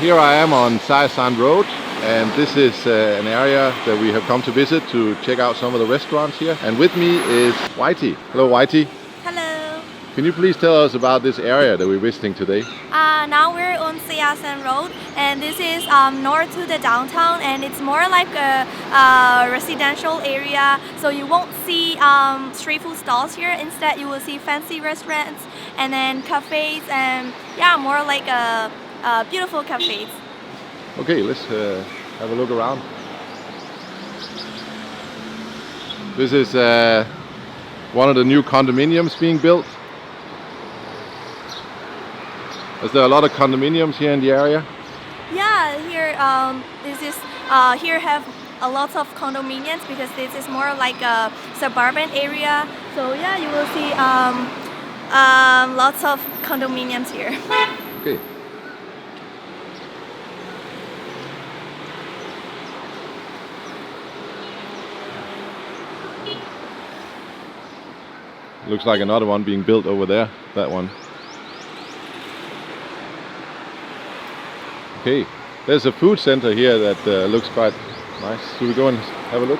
here I am on Saisan Road, and this is an area that we have come to visit to check out some of the restaurants here. And with me is Whity. Hello, Whity. Hello. Can you please tell us about this area that we're visiting today? Now we're on Saisan Road, and this is north to the downtown, and it's more like a residential area. So you won't see street food stalls here. Instead, you will see fancy restaurants and then cafes, and yeah, more like beautiful cafes. Okay, let's have a look around. This is one of the new condominiums being built. Is there a lot of condominiums here in the area? Yeah, here here have a lot of condominiums because this is more like a suburban area. So yeah, you will see lots of condominiums here. Okay. Looks like another one being built over there, that one. Okay, there's a food center here that looks quite nice. Should we go and have a look?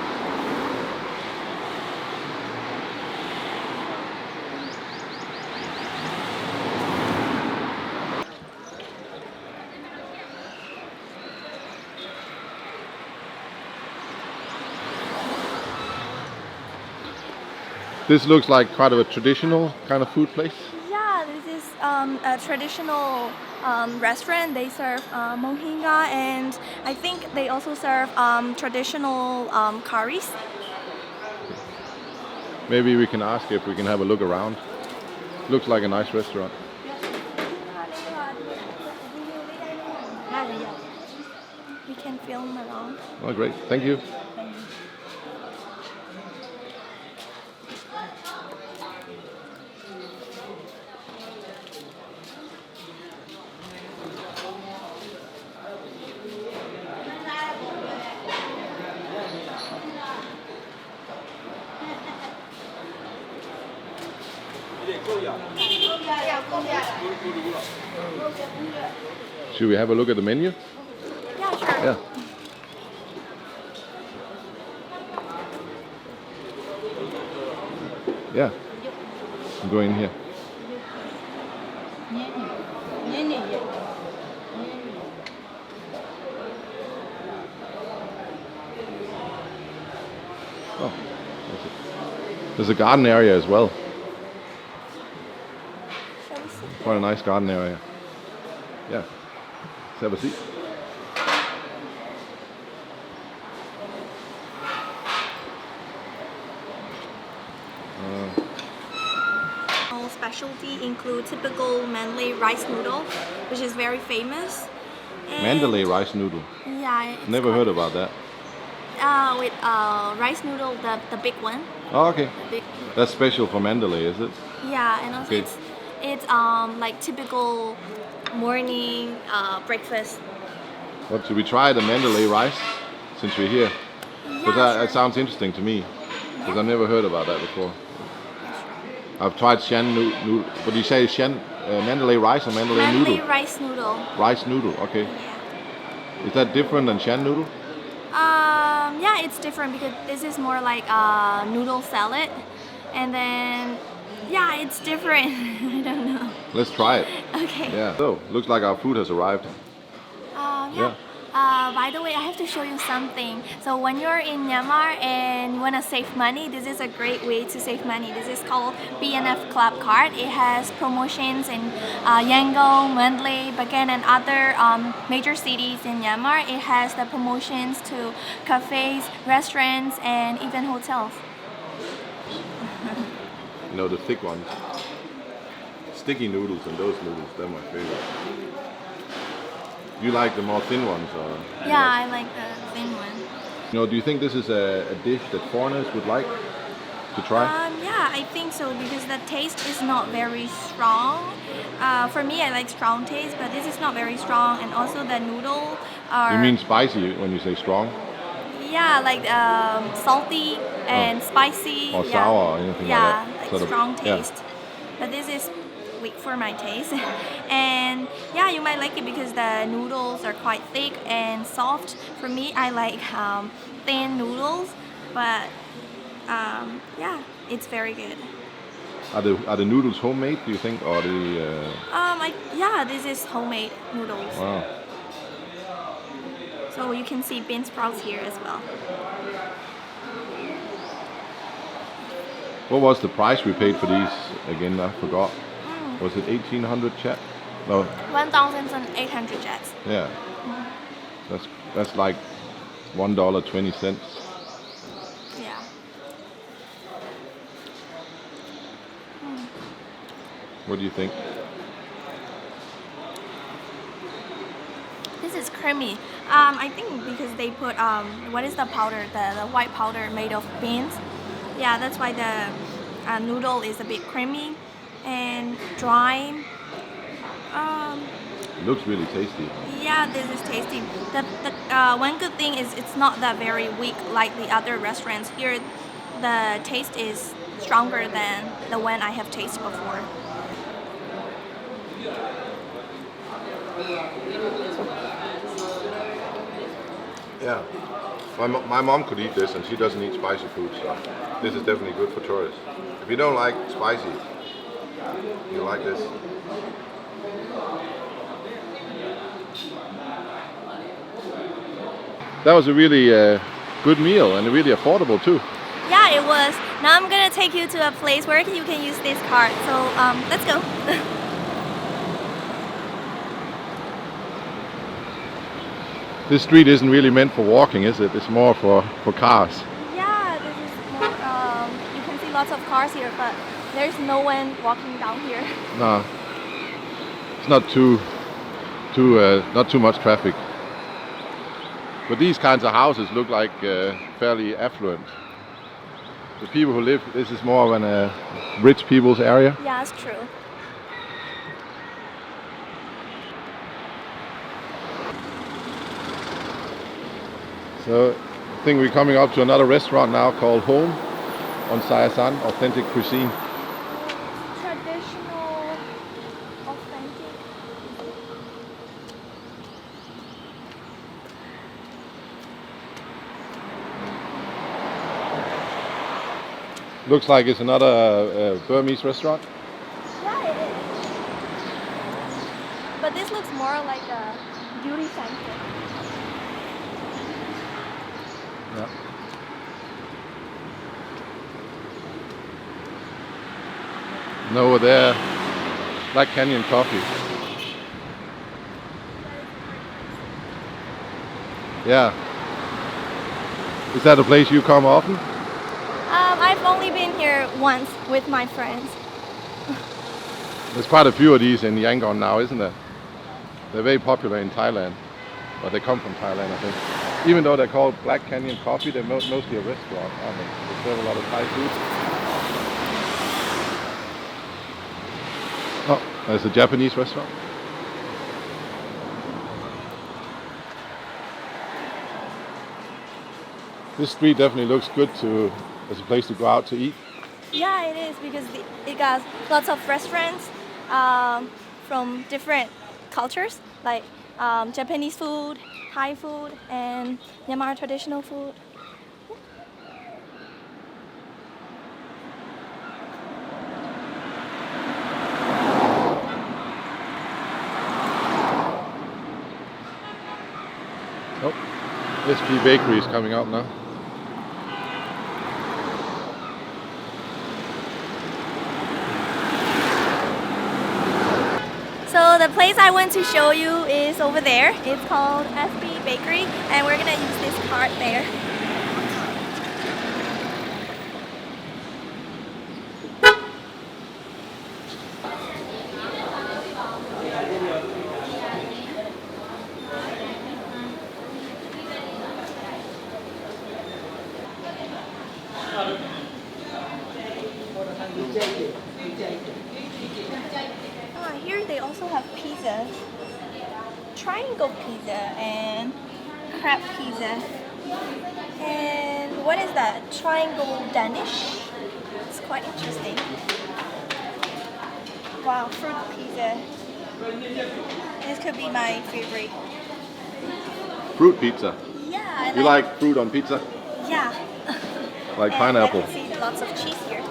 This looks like quite of a traditional kind of food place. Yeah, this is a traditional restaurant. They serve mohinga, and I think they also serve traditional curries. Maybe we can ask if we can have a look around. Looks like a nice restaurant. We can film around. Oh, great. Thank you. Should we have a look at the menu? Yeah, sure. Yeah. Yeah. I'm going here. Oh, there's a garden area as well. Shall we sit? Quite a nice garden area. Yeah. Let's have a seat. Specialty include typical Mendeley rice noodle, which is very famous. And Mendeley rice noodle. Yeah. Never heard about that. With rice noodle, the big one. Oh, okay. The big, That's special for Mendeley, is it? yeah, and also Okay. it's like typical morning breakfast. What, should we try the Mendeley rice since we're here? Because Yeah, that sounds interesting to me. Because I've never heard about that before. I've tried Shan noodle. What do you say? Shan Mendeley rice or Mendeley noodle? Mendeley rice noodle. Rice noodle. Okay. Yeah. Is that different than Shan noodle? Yeah, it's different because this is more like noodle salad, and then yeah, it's different. I don't know. Let's try it. Okay. Yeah. So looks like our food has arrived. Yeah. By the way, I have to show you something. So when you're in Myanmar and you want to save money, this is a great way to save money. This is called BNF Club Card. It has promotions in Yangon, Mendeley, Bagan, and other major cities in Myanmar. It has the promotions to cafes, restaurants, and even hotels. You know, the thick ones. Sticky noodles and those noodles, they're my favorite. You like the more thin ones? Or Yeah, I like the thin one. You know, do you think this is a dish that foreigners would like to try? Yeah, I think so because the taste is not very strong. For me, I like strong taste, but this is not very strong, and also the noodle are. You mean spicy when you say strong? Yeah, like salty and spicy. Or yeah. sour or anything yeah, like that? like Sort of- strong yeah. taste. But this is weak for my taste. And yeah, you might like it because the noodles are quite thick and soft. For me, I like thin noodles, but yeah, it's very good. Are the noodles homemade, do you think, or Yeah, this is homemade noodles. Wow. So you can see bean sprouts here as well. What was the price we paid for these again? I forgot. Was it 1,800 chat? No. 1,800 jets. Yeah. That's like $1.20. Yeah. What do you think? This is creamy. I think because they put what is the powder? The white powder made of beans. Yeah, that's why the noodle is a bit creamy and dry. It looks really tasty. Yeah, this is tasty. The one good thing is it's not that very weak like the other restaurants. Here, the taste is stronger than the one I have tasted before. Yeah. My mom could eat this and she doesn't eat spicy food, so this is definitely good for tourists. If you don't like spicy, you like this. That was a really good meal and really affordable too. Yeah, it was. Now I'm gonna take you to a place where you can use this card. So let's go. This street isn't really meant for walking, is it? It's more for cars. Yeah, this is more, you can see lots of cars here, but there's no one walking down here. No, it's not not too much traffic. But these kinds of houses look like fairly affluent. The people who live, this is more of a rich people's area. Yeah, that's true. So I think we're coming up to another restaurant now called Home on Sayasan, authentic cuisine. Traditional, authentic. Looks like it's another Burmese restaurant. Yeah, it is. But this looks more like a beauty center. Yeah. And over there, Black Canyon Coffee. Yeah. Is that a place you come often? I've only been here once with my friends. There's quite a few of these in Yangon now, isn't there? They're very popular in Thailand. Or they come from Thailand, I think. Even though they're called Black Canyon Coffee, they're mostly a restaurant, aren't they? They serve a lot of Thai food. Oh, there's a Japanese restaurant. This street definitely looks good as a place to go out to eat. Yeah, it is because it got lots of restaurants from different cultures, like Japanese food, Thai food, and Myanmar traditional food. Oh, SP Bakery is coming up now. So the place I want to show you is over there. It's called FB Bakery, and we're gonna use this cart there. Here they also have pizza, triangle pizza and crab pizza. And what is that? Triangle Danish. It's quite interesting. Wow, fruit pizza. This could be my favorite. Fruit pizza. Yeah, You like fruit on pizza? Yeah. Like And pineapple? I can see lots of cheese here.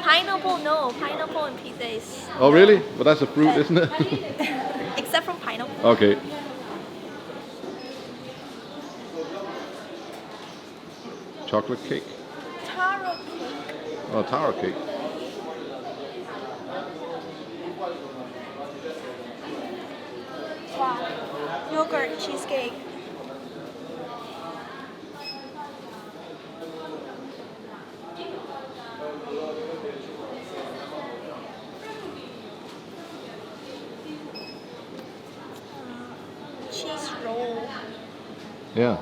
Pineapple, no. Pineapple and pizza is... Oh really? But that's a fruit, isn't it? Except from pineapple. Okay. Chocolate cake? Taro cake. Oh, taro cake. Wow. Yogurt cheesecake. Cheese roll. Yeah.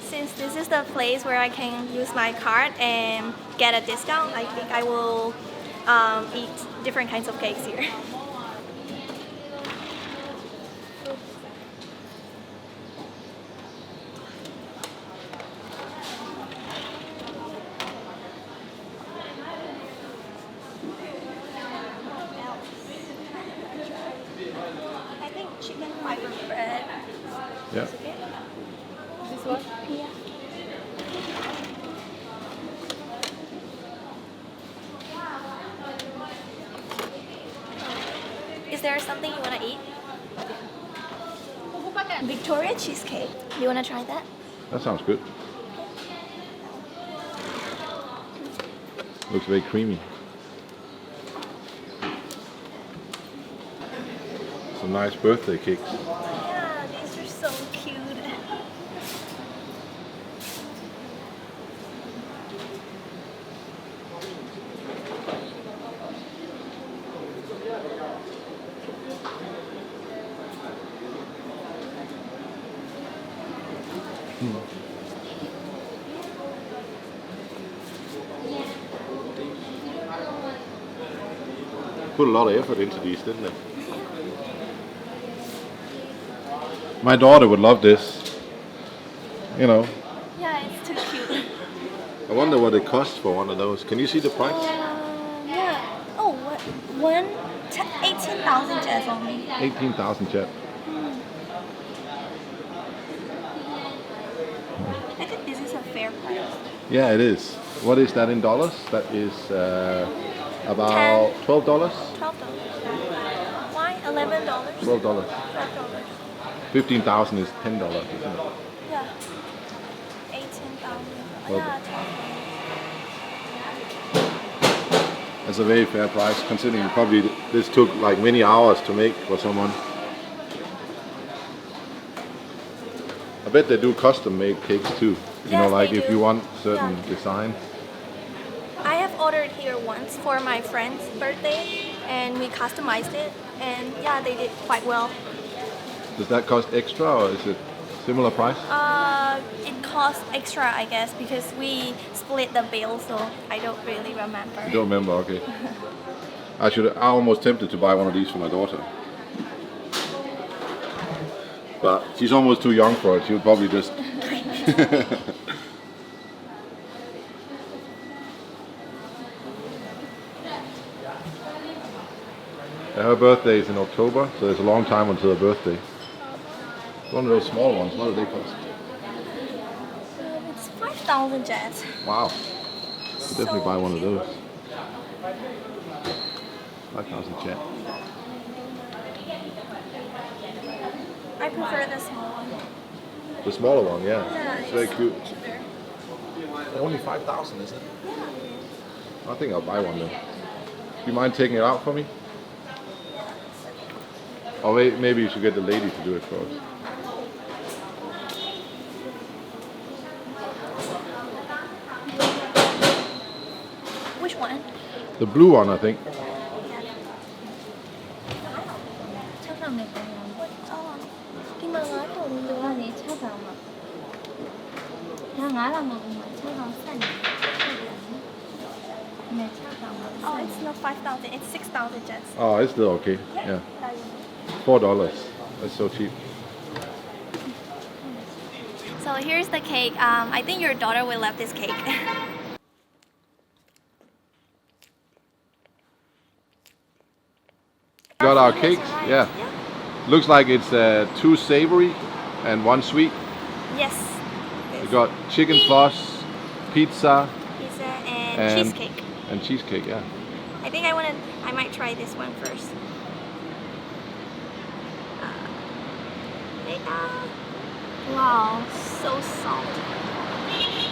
Since this is the place where I can use my card and get a discount, I think I will eat different kinds of cakes here. I think chicken fiber bread. Yeah. This one? Yeah. Is there something you want to eat? Victoria cheesecake. Do you want to try that? That sounds good. Looks very creamy. Some nice birthday cakes. Yeah, these are so cute. Put a lot of effort into these, didn't they? My daughter would love this. You know. Yeah, it's too cute. I wonder what it costs for one of those. Can you see the price? Yeah. Oh, what? 18,000 jets only. 18,000 jet. I think this is a fair price. Yeah, it is. What is that in dollars? That is about $12. $12. Why? $11? $12. $12. 15,000 is $10, isn't it? Yeah. 18,000. Well, Yeah, That's a very fair price, considering probably this took like many hours to make for someone. I bet they do custom made cakes too. You know, Yes, like they if do. you want certain Yeah. design. I have ordered here once for my friend's birthday and we customized it and yeah, they did quite well. Does that cost extra or is it similar price? It cost extra, I guess, because we split the bill, so I don't really remember. I don't remember, okay. I'm almost tempted to buy one of these for my daughter. But she's almost too young for it. She'll probably just... Her birthday is in October, so there's a long time until her birthday. One of those small ones, what do they cost? It's 5,000 jets. Wow. Should definitely buy one of those. 5,000 jet. I prefer the small one. The smaller one, yeah. Yeah, It's very cute. cheaper. Only 5,000, is it? I think I'll buy one then. Do you mind taking it out for me? Or wait, maybe you should get the lady to do it for us. Which one? The blue one, I think. 차가운 거 Kim nói của 좋아하니 차가운 거. 그냥 알아 먹으면 차가운 쌀. 근데 차가운 거. Oh, it's not 5,000, it's 6,000 jets. Oh, it's still okay. Yeah. $4. That's so cheap. So here's the cake. I think your daughter will love this cake. got our food is cakes. arrived. Yeah. Looks like it's 2 savory and 1 sweet. Yes. We got chicken floss, pizza, Pizza and cheesecake. And cheesecake, yeah. I think I might try this one first. Wow, so soft.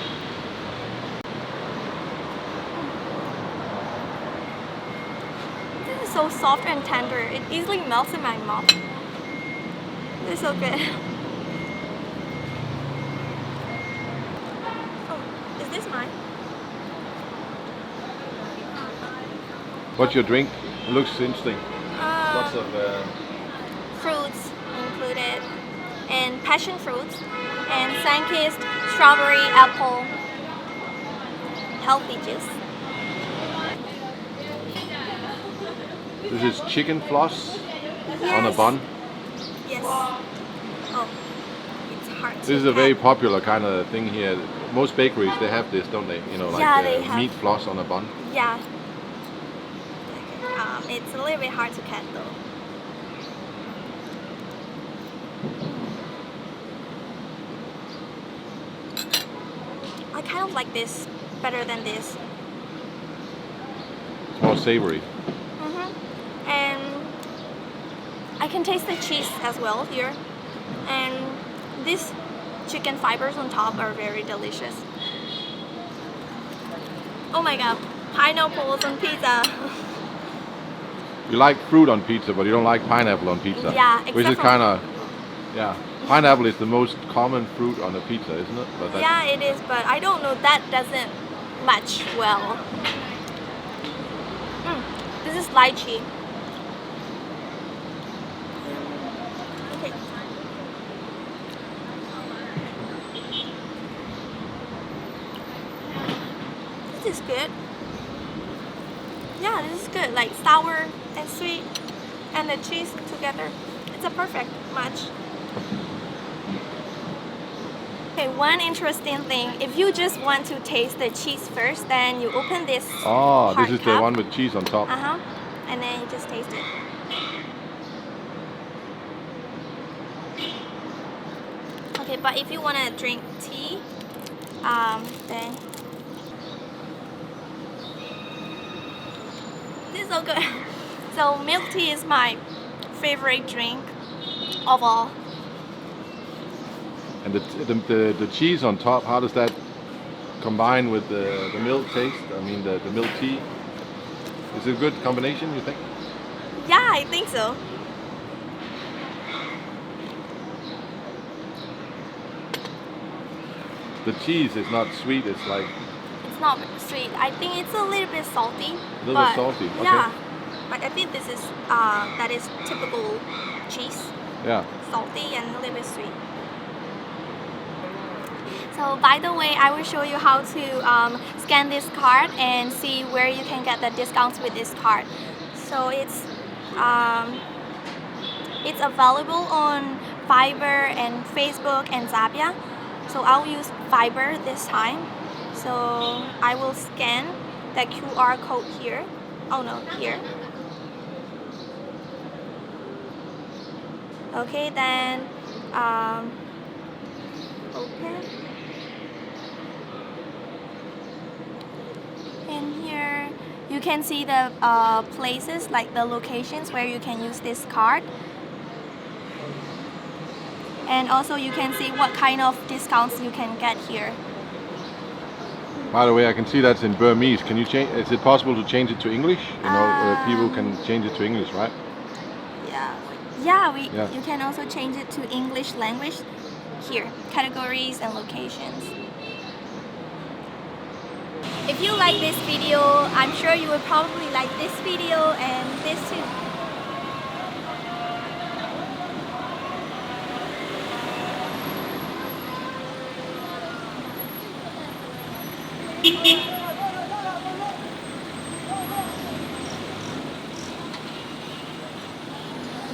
This is so soft and tender. It easily melts in my mouth. This is so good. Oh, is this mine? What's your drink? It looks interesting. Lots of Fruits included, and passion fruits, and sun-kissed strawberry apple healthy juice. this is chicken floss on a Yes. bun. Yes. Oh, it's hard to This is a get. very popular kind of thing here. Most bakeries they have this, don't they? You know, like Yeah, they have. meat floss on a bun. Yeah. It's a little bit hard to cut though. I kind of like this better than this. It's more savory. And I can taste the cheese as well here. And these chicken fibers on top are very delicious. Oh my god, pineapples on pizza. You like fruit on pizza, but you don't like pineapple on pizza. Yeah, Which is except for- kind of, yeah. Pineapple is the most common fruit on a pizza, isn't it? But Yeah, it is, but I don't know, that doesn't match well. This is lychee. Okay. This is good. Yeah, this is good. Like sour and sweet and the cheese together. It's a perfect match. Okay, one interesting thing. If you just want to taste the cheese first, then you open this oh, hard this is the cap. one with cheese on top. And then you just taste it. Okay, but if you want to drink tea, then this is so good. So milk tea is my favorite drink of all. And the cheese on top, how does that combine with the milk taste? I mean, the milk tea. Is it a good combination, you think? Yeah, I think so. The cheese is not sweet, it's like It's not sweet. I think it's a little bit salty. a little bit salty. Okay. Yeah, but I think this is that is typical cheese. Yeah. Salty and a little bit sweet. So by the way, I will show you how to scan this card and see where you can get the discounts with this card. So it's available on Fiverr and Facebook and Zapier. So I'll use Fiverr this time. So I will scan the QR code here. Oh no, here. Okay, then open. And here you can see the places, like the locations where you can use this card. And also you can see what kind of discounts you can get here. By the way, I can see that's in Burmese. Can you change? Is it possible to change it to English? You know, people can change it to English, right? Yeah, Yeah. you can also change it to English language here, categories and locations. If you like this video, I'm sure you will probably like this video and this too.